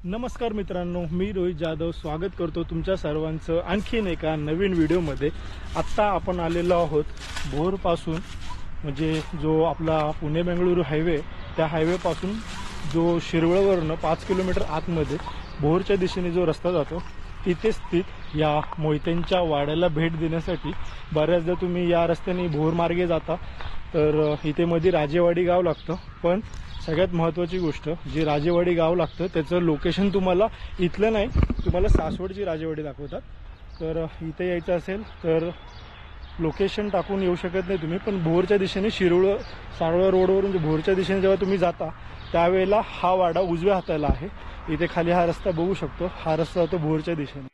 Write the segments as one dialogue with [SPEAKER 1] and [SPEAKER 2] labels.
[SPEAKER 1] नमस्कार मित्रांनो, मी रोहित जाधव स्वागत करतो तुमच्या सर्वांचं आणखीन एका नवीन व्हिडिओमध्ये। आत्ता आपण आलेलो आहोत भोरपासून, म्हणजे जो आपला पुणे बेंगळुरू हायवे, त्या हायवेपासून जो शिरवळवरनं 5 किलोमीटर आतमध्ये भोरच्या दिशेने जो रस्ता जातो तिथे स्थित या मोहित्यांच्या वाड्याला भेट देण्यासाठी बऱ्याचदा तुम्ही या रस्त्याने भोर मार्गे जाता तर इथे मध्ये राजेवाडी गाव लागतं। पण सगळ्यात महत्त्वाची गोष्ट, जे राजेवाडी गाव लागतं त्याचं लोकेशन तुम्हाला इथलं नाही, तुम्हाला सासवडची राजेवाडी दाखवतात। तर इथे यायचं असेल तर लोकेशन टाकून येऊ शकत नाही तुम्ही, पण भोरच्या दिशेने सारोळा रोडवरून भोरच्या दिशेने जेव्हा तुम्ही जाता त्यावेळेला हा वाडा उजव्या हाताला आहे। इथे खाली हा रस्ता बघू शकतो, हा रस्ता जातो भोरच्या दिशेने।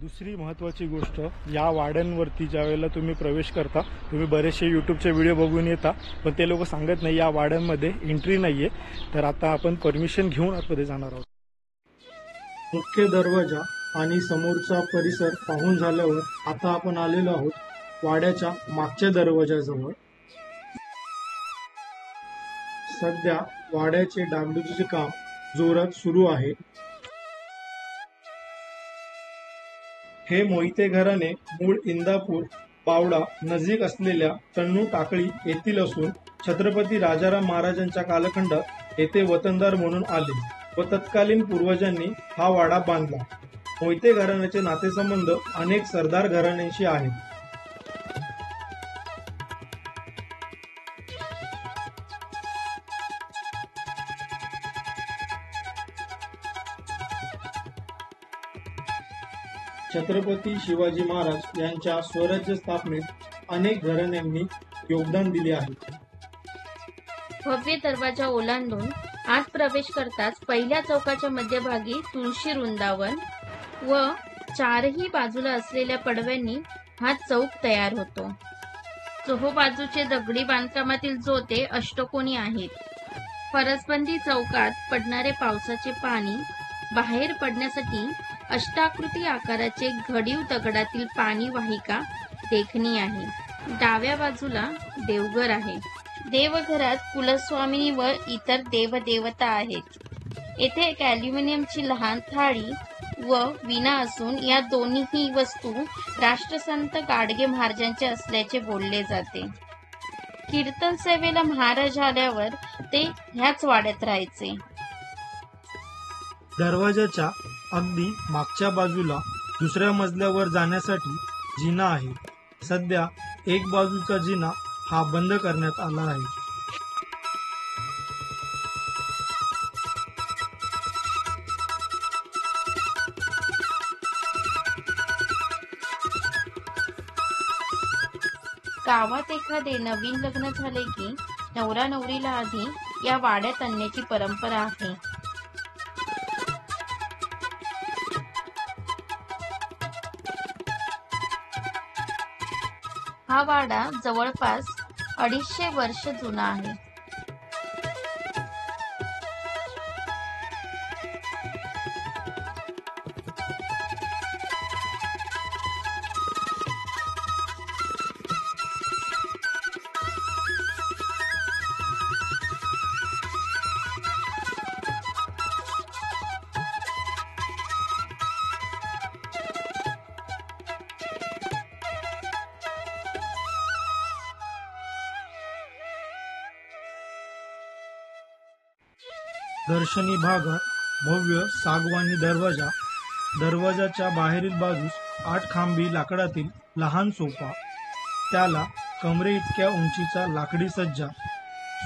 [SPEAKER 1] दुसरी महत्त्वाची गोष्ट, या वाड्यांवरती ज्या वेळेला तुम्ही प्रवेश करता, तुम्ही बरेचसे यूट्यूबचे व्हिडिओ बघून येता, पण ते लोक सांगत नाही या वाड्यांमध्ये एंट्री नाहीये। तर आता आपण परमिशन घेऊन आतमध्ये जाणार आहोत। मुख्य दरवाजा आणि समोरचा परिसर पाहून झाल्यावर आता आपण आलेलो आहोत वाड्याच्या मागच्या दरवाजाजवळ। सध्या वाड्याचे डागडुजीचे काम जोरात सुरू आहे। हे मोहिते घराणे मूळ इंदापूर पावडा नजीक असलेल्या तण्णू टाकळी येथील असून छत्रपती राजाराम महाराजांच्या कालखंडात येथे वतनदार म्हणून आले व तत्कालीन पूर्वजांनी हा वाडा बांधला। मोहिते घराण्याचे नातेसंबंध अनेक सरदार घराण्यांशी आहेत। छत्रपती शिवाजी महाराज यांच्या स्वराज्य स्थापनेत अनेक घराण्यांनी योगदान दिले आहे।
[SPEAKER 2] भव्य दरवाजा ओलांडून आत प्रवेश करताच पहिल्या चौकाच्या मध्यभागी तुळशी वृंदावन व चारही बाजूला असलेल्या पडव्यांनी हा चौक तयार होतो। चोहोबाजूचे दगडी बांधकामातील जोते अष्टकोनी आहेत। फरसबंदी चौकात पडणारे पावसाचे पाणी बाहेर पडण्यासाठी अष्टाकृती आकाराचे घडीव दगडातील पाणी वाहिका देखणी आहे। डाव्या बाजूला देवघर आहे। देवघरात कुलस्वामिनी व इतर देवदेवता आहेत। येथे एक ॲल्युमिनियमची लहान थाळी व वीणा असून या दोन्ही वस्तू राष्ट्रसंत गाडगे महाराजांचे असल्याचे बोलले जाते। कीर्तन सेवेला महाराज आल्यावर ते ह्याच वाड्यात राहायचे।
[SPEAKER 1] दरवाजाच्या अगदी मागच्या बाजूला दुसऱ्या मजल्यावर जाण्यासाठी जिना आहे। सध्या एक बाजूचा जिना हा बंद करण्यात आला आहे।
[SPEAKER 2] गावात एखादे नवीन लग्न झाले की नवरा नवरीला आधी या वाड्यात आणण्याची परंपरा आहे। हा वाडा जवळपास 250 वर्ष जुना आहे।
[SPEAKER 1] दर्शनी भागात भव्य सागवानी दरवाजा, दरवाजाच्या बाहेरील बाजूस 8 खांबी लाकडातील लहान सोफा, त्याला कमरे इतक्या उंचीचा लाकडी सज्जा,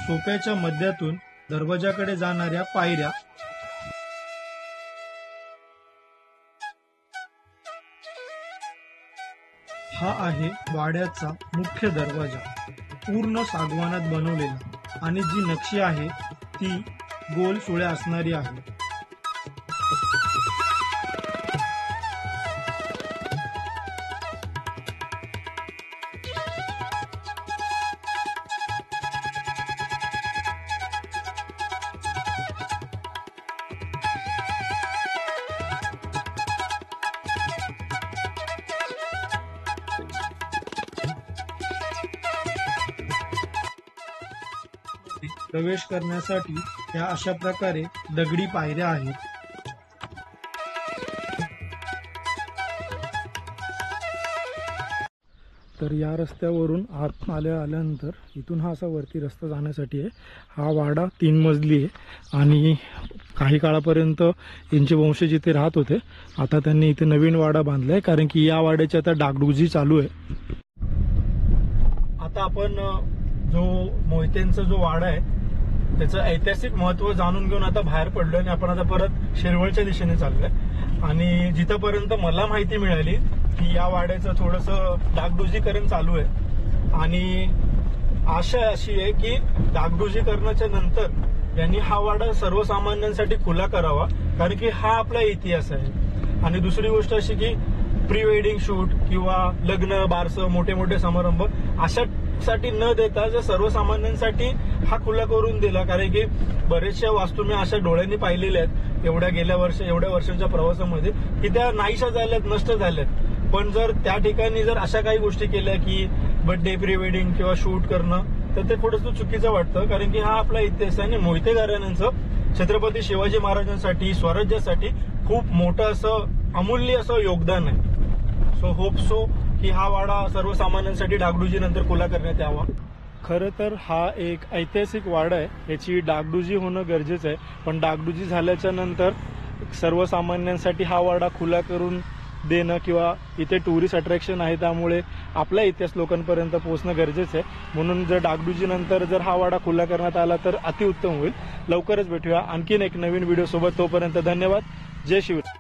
[SPEAKER 1] सोफ्याच्या मध्यातून दरवाजाकडे जाणाऱ्या पायऱ्या, हा आहे वाड्याचा मुख्य दरवाजा, पूर्ण सागवानात बनवलेला आणि जी नक्षी आहे ती गोल सुळ्या असणारी आहे। प्रवेश करण्यासाठी या अशा प्रकारे दगडी पायऱ्या आहेत. तर या रस्त्यावरून आत आल्यानंतर इथून हा असा वरती रस्ता जाण्यासाठी आहे. हा वाडा 3 मजली आहे आणि काही काळापर्यंत यांचे वंशज इथे राहत होते. आता त्यांनी इथे नवीन वाडा बांधलाय कारण की या वाड्याची आता डागडुजी चालू आहे. आता आपण जो मोहितेंचा जो वाडा आहे त्याचं ऐतिहासिक महत्त्व जाणून घेऊन आता बाहेर पडलो आणि आपण आता परत शिरवळच्या दिशेने चाललोय. आणि जिथपर्यंत मला माहिती मिळाली की या वाड्याचं थोडंसं डागडुजीकरण चालू आहे आणि आशा अशी आहे की डागडुजीकरणाच्या नंतर यांनी हा वाडा सर्वसामान्यांसाठी खुला करावा कारण की हा आपला इतिहास आहे. आणि दुसरी गोष्ट अशी की प्री वेडिंग शूट किंवा लग्न बारसं मोठे मोठे समारंभ अशासाठी न देता जर सर्वसामान्यांसाठी हा खुला करून दिला कारण की बरेचशा वास्तू मी अशा डोळ्यांनी पाहिलेल्या आहेत एवढ्या वर्षांच्या प्रवासामध्ये की त्या नाहीशा झाल्यात, नष्ट झाल्यात. पण जर त्या ठिकाणी जर अशा काही गोष्टी केल्या की बर्थडे प्री वेडिंग किंवा शूट करणं तर ते थोडंसं चुकीचं वाटतं कारण की हा आपला इतिहास आहे आणि मोहिते घराण्यांचं छत्रपती शिवाजी महाराजांसाठी स्वराज्यासाठी खूप मोठं असं अमूल्य असं योगदान आहे. सो की हा वाडा सर्वसामान्यांसाठी डागडुजी नंतर खुला करण्यात यावा. खरं तर हा एक ऐतिहासिक वाडा आहे. याची डागडुजी होणं गरजेचं आहे पण डागडुजी झाल्याच्या नंतर सर्वसामान्यांसाठी हा वाडा खुला करून देणं किंवा इथे टुरिस्ट अट्रॅक्शन आहे त्यामुळे आपला इतिहास लोकांपर्यंत पोहोचणं गरजेचं आहे. म्हणून जर डागडुजी नंतर जर हा वाडा खुला करण्यात आला तर अतिउत्तम होईल. लवकरच भेटूया आणखीन एक नवीन व्हिडिओ सोबत. तोपर्यंत धन्यवाद. जय शिवराय.